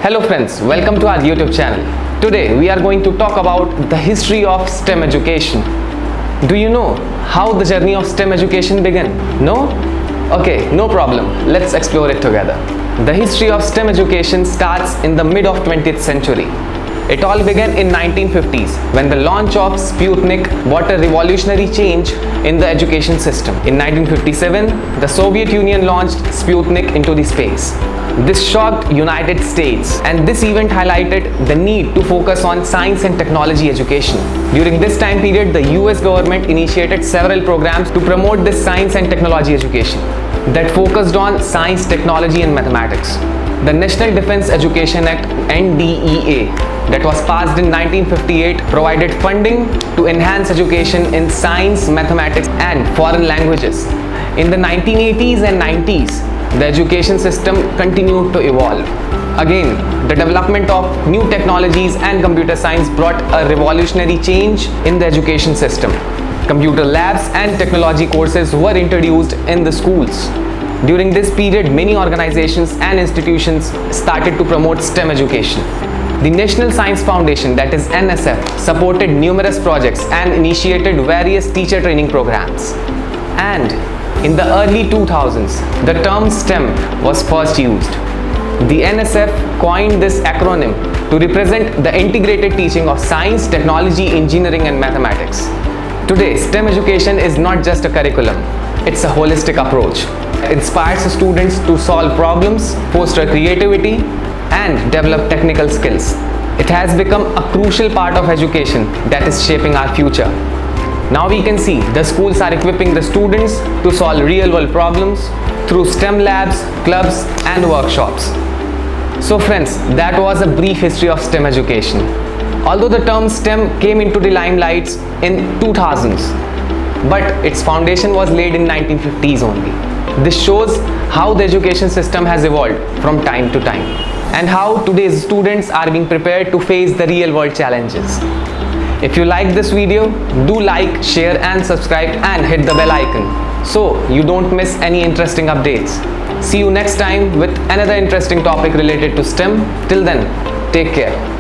Hello friends, welcome to our YouTube channel. Today we are going to talk about the history of STEM education. Do you know how the journey of STEM education began? No? Okay, no problem. Let's explore it together. The history of STEM education starts in the mid of 20th century. It all began in 1950s when the launch of Sputnik brought a revolutionary change in the education system. In 1957, the Soviet Union launched Sputnik into the space. This shocked United States, and this event highlighted the need to focus on science and technology education. During this time period, the US government initiated several programs to promote this science and technology education that focused on science, technology and mathematics. The National Defense Education Act (NDEA) that was passed in 1958 provided funding to enhance education in science, mathematics and foreign languages. In the 1980s and 90s, the education system continued to evolve. Again, the development of new technologies and computer science brought a revolutionary change in the education system. Computer labs and technology courses were introduced in the schools. During this period, many organizations and institutions started to promote STEM education. The National Science Foundation, that is NSF, supported numerous projects and initiated various teacher training programs. And in the early 2000s, the term STEM was first used. The NSF coined this acronym to represent the integrated teaching of science, technology, engineering and mathematics. Today, STEM education is not just a curriculum, it's a holistic approach. It inspires students to solve problems, foster creativity and develop technical skills. It has become a crucial part of education that is shaping our future. Now we can see the schools are equipping the students to solve real-world problems through STEM labs, clubs and workshops. So friends, that was a brief history of STEM education. Although the term STEM came into the limelight in 2000s, but its foundation was laid in 1950s only. This shows how the education system has evolved from time to time and how today's students are being prepared to face the real-world challenges. If you like this video, do like, share and subscribe and hit the bell icon so you don't miss any interesting updates. See you next time with another interesting topic related to STEM. Till then, take care.